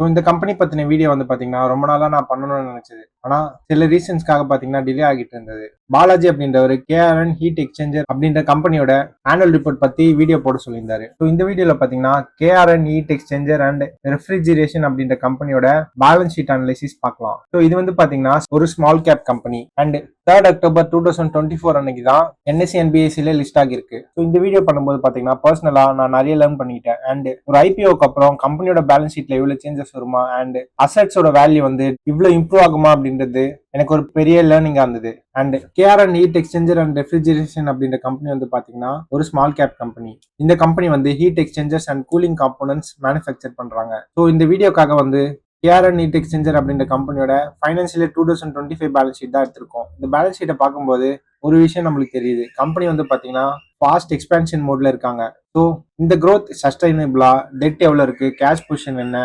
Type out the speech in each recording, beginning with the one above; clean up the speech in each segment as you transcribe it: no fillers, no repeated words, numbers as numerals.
So இந்த company பத்தின video வந்து பாத்தீங்கன்னா ரொம்ப நாளா நான் பண்ணணும்னு நினைச்சது. ஆனா சில ரீசன்ஸ்க்காக பாத்தீங்கன்னா டிலே ஆகிட்டு இருந்தது. பாலாஜி அப்படின்றவர் கேஆர்என் ஹீட் எக்ஸ்சேஞ்சர் அப்படின்ற கம்பெனியோட ஆனுவல் ரிப்போர்ட் பத்தி வீடியோ போட சொல்லியிருந்தாரு. ஸோ இந்த வீடியோல பாத்தீங்கன்னா KRN heat exchanger and refrigeration அப்படின்ற கம்பெனியோட பேலன்ஸ் ஷீட் அனலைசிஸ் பார்க்கலாம். ஸோ இது வந்து பாத்தீங்கன்னா ஒரு small cap company and 3rd October 2024 அன்னைக்கு தான் NSE NBSE லிஸ்ட் ஆகிருக்கு. ஸோ இந்த வீடியோ பண்ணும்போது பாத்தீங்கன்னா பர்சனலா நான் நிறைய லேர்ன் பண்ணிக்கிட்டேன். அண்ட் ஒரு ஐபிஓக்கு அப்புறம் கம்பெனியோட பேலன்ஸ் ஷீட்ல இவ்வளவு சேஞ்சஸ் வருமா அண்ட் அசெட்ஸோட வேல்யூ வந்து இவ்வளவு இம்ப்ரூவ் ஆகுமா அப்படின்றது எனக்கு ஒரு பெரிய லேர்னிங்கா இருந்தது. And KRN heat exchanger and refrigeration அப்படின்ற கம்பெனி வந்து பாத்தீங்கன்னா ஒரு ஸ்மால் கேப் கம்பெனி. இந்த கம்பெனி வந்து heat exchangers and cooling components manufacture பண்றாங்க. ஸோ இந்த வீடியோக்காக வந்து கேஆர்என் ஹீட் எக்ஸ்சேஞ்சர் அப்படின்ற கம்பெனியோட ஃபைனான்சியல் 2025 பேலன்ஸ் ஷீட் தான் எடுத்திருக்கோம். இந்த பேலன்ஸ் ஷீட்டை பார்க்கும்போது ஒரு விஷயம் நம்மளுக்கு தெரியுது. கம்பெனி வந்து பாத்தீங்கன்னா ஃபாஸ்ட் எக்ஸ்பேன்ஷன் மோட்ல இருக்காங்க. ஸோ இந்த growth சஸ்டைனபிளா, டெட் எவ்வளவு இருக்கு, கேஷ் பொசிஷன் என்ன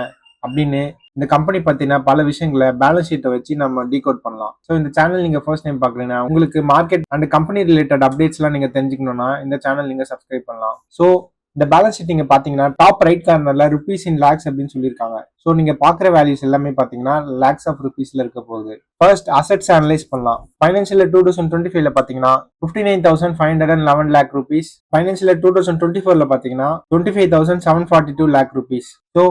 அப்படின்னு இந்த கம்பெனி பத்தின பல விஷயங்களை பேலன்ஸ் ஷீட்டை வச்சு நம்ம டீகோட் பண்ணலாம். ஸோ இந்த சேனல் நீங்க ஃபர்ஸ்ட் டைம் பாக்குறீங்கன்னா உங்களுக்கு market and company related updates எல்லாம் நீங்க தெரிஞ்சுக்கணும்னா இந்த சேனல் நீங்க சப்ஸ்கிரைப் பண்ணலாம். ஸோ இந்த பேலன்ஸ் ஷீட் நீங்க பாத்தீங்கன்னா டாப் ரைட் கார்னர்ல ருபீஸ் இன் லேக்ஸ் அப்படின்னு சொல்லியிருக்காங்க. ஸோ நீங்க பாக்குற வேல்யூஸ் எல்லாமே பாத்தீங்கன்னா லேக்ஸ் ஆஃப் ருபீஸ்ல இருக்க போகுது. ஃபர்ஸ்ட் அசெட்ஸ் அனலைஸ் பண்ணலாம். ஃபைனான்சியல் 2025 பாத்தீங்கன்னா 59,511 lakh rupees, ஃபைனான்சியல் 2024 பாத்தீங்கன்னா 25,742 lakh rupees. ஸோ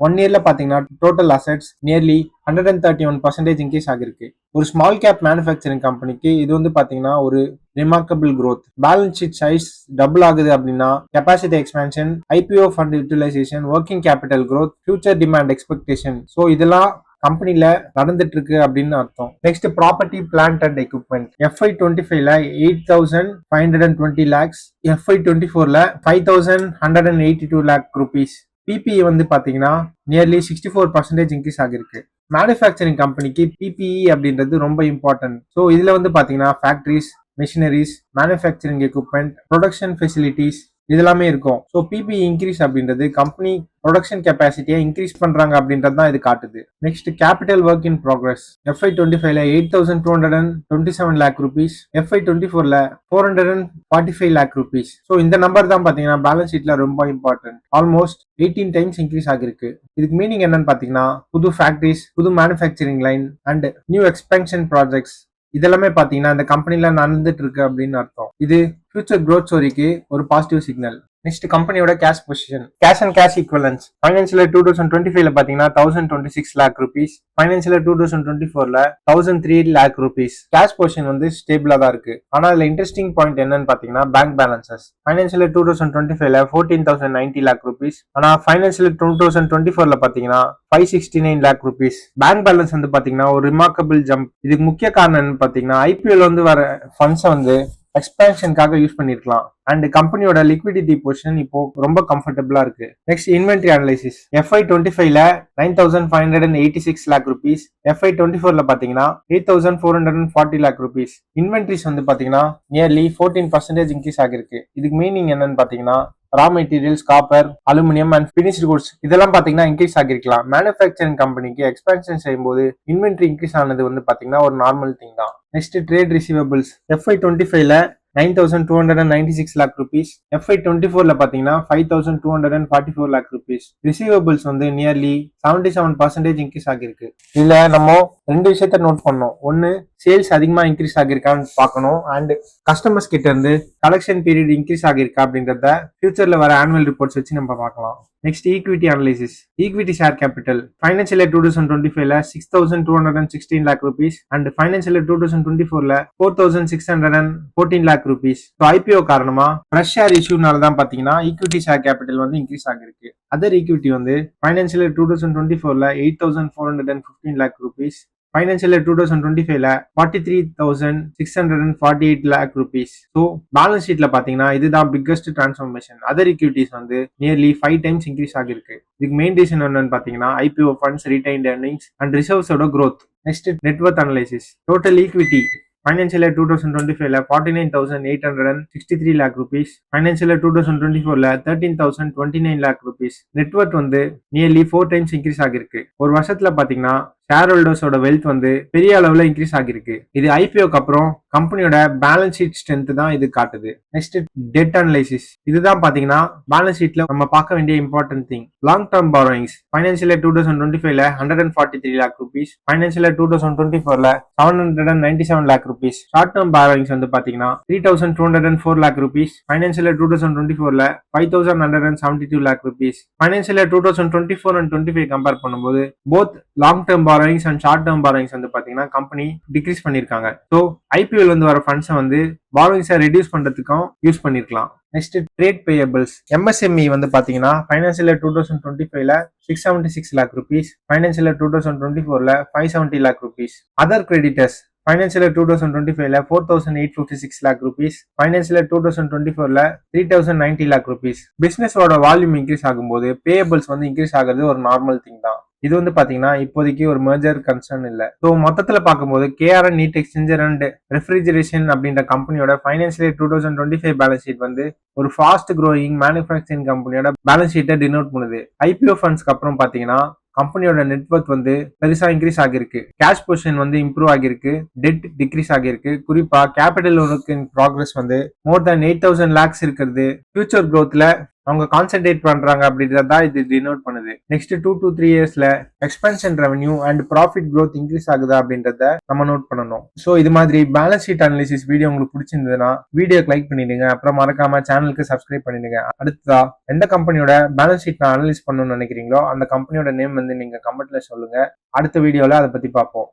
1 இயர்ல பாத்தீங்கன்னா டோட்டல் அசெட்ஸ் நியர்லி 131% இன்க்ரீஸ் ஆகிருக்கு. ஒரு ஸ்மால் கேப் மேனுஃபேக்சரிங் கம்பெனிக்கு இது வந்து பாத்தீங்கன்னா ஒரு remarkable growth. Balance sheet size double ஆகுது அப்படின்னா capacity expansion, IPO fund utilisation, working capital growth, future demand expectation. So இதெல்லாம் கம்பெனில நடந்துட்டு இருக்கு அப்படின்னு அர்த்தம். Next property, plant and equipment. FY25ல 8,520 lakhs, FY24ல 5,182 lakh rupees. பிபிஇ வந்து பாத்தீங்கன்னா நியர்லி 64% இன்க்ரீஸ் ஆகிருக்கு. மேனுஃபேக்சரிங் கம்பெனிக்கு பிபிஇ அப்படின்றது ரொம்ப இம்பார்ட்டன்ட். ஸோ இதுல வந்து பாத்தீங்கன்னா factories, machineries, manufacturing equipment, production facilities இதெல்லாமே இருக்கும். ஸோ பிபிஇ இன்க்ரீஸ் அப்படின்றது கம்பெனி ப்ரொடக்ஷன் கெப்பாசிட்டியை இன்க்ரீஸ் பண்றாங்க அப்படின்றது தான் இது காட்டுது. Next capital work in progress. FY25ல 8,227 lakh rupees, FY24ல 445 lakh rupees. ஸோ இந்த நம்பர் தான் பாத்தீங்கன்னா பேலன்ஸ் ஷீட்ல ரொம்ப இம்பார்ட்டன்ட். ஆல்மோஸ்ட் 18 times இன்க்ரீஸ் ஆகிருக்கு. இதுக்கு மீனிங் என்னன்னு பாத்தீங்கன்னா புது ஃபேக்டரிஸ், புது manufacturing line and new expansion projects இதெல்லாமே பாத்தீங்கன்னா இந்த கம்பெனில நடந்துட்டு இருக்கு அப்படின்னு அர்த்தம். இது ஃபியூச்சர் growth ஸ்டோரிக்கு ஒரு பாசிட்டிவ் சிக்னல். நெக்ஸ்ட் கம்பெனியோட cash position. Cash and cash equivalents. Financial 2025ல பாத்தீங்கன்னா 1,026 lakh rupees, ஃபைனான்சியல் 2024ல 1,003 lakh rupees. கேஷ் பொசிஷன் வந்து ஸ்டேபிளா தான் இருக்கு. ஆனா இதுல இன்ட்ரெஸ்டிங் பாயிண்ட் என்னன்னு பாத்தீங்கன்னா பேங்க் பேலன்சஸ். ஃபைனான்சியல் 2025ல 14,090 lakh rupees, ஆனா ஃபைனான்சியல் 2024ல பாத்தீங்கன்னா 569 lakh rupees. பேங்க் பேலன்ஸ் வந்து பாத்தீங்கன்னா ஒரு ரிமார்க்கபிள் ஜம்ப். இதுக்கு முக்கிய காரணம் என்னன்னு பாத்தீங்கன்னா ஐபிஎல் வந்து வர ஃபண்ட்ஸை வந்து எக்ஸ்பேன்ஷனுக்காக யூஸ் பண்ணிருக்கலாம். அண்ட் கம்பெனியோட லிக்விடிட்டி பொசிஷன் இப்போ ரொம்ப கம்ஃபர்டபுளா இருக்கு. Next inventory analysis. FY25ல 9,586 lakh rupees, FY24ல பாத்தீங்கன்னா 8,440 lakh rupees. இன்வென்ட்ரிஸ் வந்து பாத்தீங்கன்னா நியர்லி 14% இன்க்ரீஸ் ஆகிருக்கு. இதுக்கு மீனிங் என்னன்னு பாத்தீங்கன்னா raw materials, copper, aluminium and finished goods இதெல்லாம் பாத்தீங்கன்னா இன்க்ரீஸ் ஆகிருக்கலாம். மேனுஃபேக்சரிங் கம்பெனிக்கு எக்ஸ்பேன்ஷன் செய்யும்போது இன்வென்ட்ரி இன்க்ரீஸ் ஆனது வந்து பாத்தீங்கன்னா ஒரு நார்மல் திங் தான். Next trade receivables. FY25ல 9,296 lakh rupees, FY24ல பாத்தீங்கன்னா 5,244 lakh rupees. ரிசீவபிள்ஸ் வந்து நியர்லி 77% இன்க்ரீஸ் ஆகிருக்கு. இதுல நம்ம ரெண்டு விஷயத்த நோட் பண்ணோம். ஒன்னு சேல்ஸ் அதிகமா இன்க்ரீஸ் ஆகிருக்கான்னு பார்க்கணும் அண்ட் கஸ்டமர்ஸ் கிட்ட இருந்து கலெக்ஷன் பீரியட் இன்க்ரீஸ் ஆகிருக்கா அப்படின்றத ஃபியூச்சர்ல வர ஆனுவல் ரிப்போர்ட்ஸ் வச்சு நம்ம பார்க்கலாம். Next equity analysis. Equity share capital. Financial 2025ல 6,216 lakh rupees அண்ட் ஃபைனான்சியல் 2024ல 4,614 lakh rupees. ஸோ ஐபிஓ காரணமா ஃப்ரெஷ் ஷேர் இஷ்யூனால தான் பாத்தீங்கன்னா ஈக்விட்டி ஷேர் கேபிட்டல் வந்து இன்க்ரீஸ் ஆகிருக்கு. அதர் ஈக்விட்டி வந்து ஃபைனான்சியல் 2024ல 8,415 lakh rupees, ஃபைனான்சியல் 2025ல 43,648 lakh rupees. ஸோ பேலன்ஸ் ஷீட்ல பாத்தீங்கன்னா இதுதான் பிக்கஸ்ட் டிரான்ஸ்ஃபர்மேஷன். அதர் ஈக்விட்டிஸ் வந்து நியர்லி 5 times இன்க்ரீஸ் ஆகிருக்கு. இதுக்கு மெயின் ரீசன் என்னன்னு பாத்தீங்கன்னா IPO funds, retained earnings and ரிசர்வ்ஸோட growth. Next net worth analysis. Total equity. Financial 2025ல 49,863 lakh rupees, ஃபைனான்சியல் 2024ல 13,029 lakh rupees. நெட்வொர்த் வந்து நியர்லி 4 times இன்க்ரீஸ் ஆகிருக்கு. ஒரு வருஷத்துல பாத்தீங்கன்னா ஷேர் ஹோல்டர்ஸோட வெல்த் வந்து பெரிய அளவுல இன்க்ரீஸ் ஆகிருக்கு. இது ஐபிஓக்கு அப்புறம் கம்பெனியோட பேலன்ஸ் ஷீட் ஸ்ட்ரென்த் தான் இது காட்டுது. Next debt analysis. இதுதான் பாத்தீங்கன்னா பேலன்ஸ் ஷீட்ல நம்ம பார்க்க வேண்டிய important thing. Long term borrowings financial year 2025ல 143 lakh rupees, ஃபைனான்சியல் இயர் 2024ல 797 lakh rupees. Short term borrowings வந்து பாத்தீங்கன்னா 3204 lakh rupees, ஃபைனான்சியல் இயர் 2024ல 5172 lakh rupees. Financial year 2024 and 25 compare பண்ணும்போது both long term borrowings and short term borrowings வந்து பாத்தீங்கன்னா company decrease பண்ணிருக்காங்க. So IPO வந்து வர ஃபண்ட்ஸை வந்து பாரோயிங்ஸை ரெடியூஸ் பண்றதுக்கும் யூஸ் பண்ணிருக்கலாம். Next trade payables. எம்எஸ்எம்இ வந்து பாத்தீங்கன்னா ஃபைனான்சியல் இயர் 2025ல 676 lakh rupees, ஃபைனான்சியல் இயர் 2024ல 570 lakh rupees. Other creditors financial year 2025ல 4856 lakh rupees, ஃபைனான்சியல் இயர் 2024ல 3090 lakh rupees. பிசினஸோட வால்யூம் இன்க்ரீஸ் ஆகும்போது பேயபிள்ஸ் வந்து இன்க்ரீஸ் ஆகுறது ஒரு நார்மல் திங் தான். இது வந்து பாத்தீங்கன்னா இப்போதைக்கு ஒரு மேஜர் கன்சர்ன் இல்ல. ஸோ மொத்தத்துல பார்க்கும்போது KRN heat exchanger and refrigeration அப்படின்ற கம்பெனியோட ஃபைனான்சியல் இயர் 2025 பேலன்ஸ் ஷீட் வந்து ஒரு ஃபாஸ்ட் க்ரோயிங் மேனுஃபேக்சரிங் கம்பெனியோட பேலன்ஸ் ஷீட்டை டினோட் பண்ணுது. ஐபிஓ ஃபண்ட்ஸ்க்கு அப்புறம் பாத்தீங்கன்னா கம்பெனியோட நெட்வொர்க் வந்து பெருசா இன்க்ரீஸ் ஆகிருக்கு. கேஷ் பொசிஷன் வந்து இம்ப்ரூவ் ஆகிருக்கு. டெட் டிக்ரீஸ் ஆகிருக்கு. குறிப்பா கேபிட்டல் ஒர்க் இன் ப்ராக்ரஸ் வந்து மோர் தேன் 8000 lakhs இருக்கிறது. ஃபியூச்சர் க்ரோத்ல அவங்க கான்சென்ட்ரேட் பண்றாங்க அப்படின்றதா இது டினோட் பண்ணுது. நெக்ஸ்ட் 2 to 3 yearsல expansion revenue and profit growth increase ஆகுதா அப்படின்றத நம்ம நோட் பண்ணணும். ஸோ இது மாதிரி பேலன்ஸ் ஷீட் அனாலிசிஸ் வீடியோ உங்களுக்கு பிடிச்சிருந்ததுன்னா வீடியோக்கு லைக் பண்ணிடுங்க. அப்புறம் மறக்காம சேனலுக்கு சப்ஸ்கிரைப் பண்ணிடுங்க. அடுத்ததா எந்த கம்பெனியோட பேலன்ஸ் ஷீட் அனலைஸ் பண்ணணும்னு நினைக்கிறீங்களோ அந்த கம்பெனியோட நேம் வந்து நீங்க கமெண்ட்ல சொல்லுங்க. அடுத்த வீடியோல அதை பத்தி பார்ப்போம்.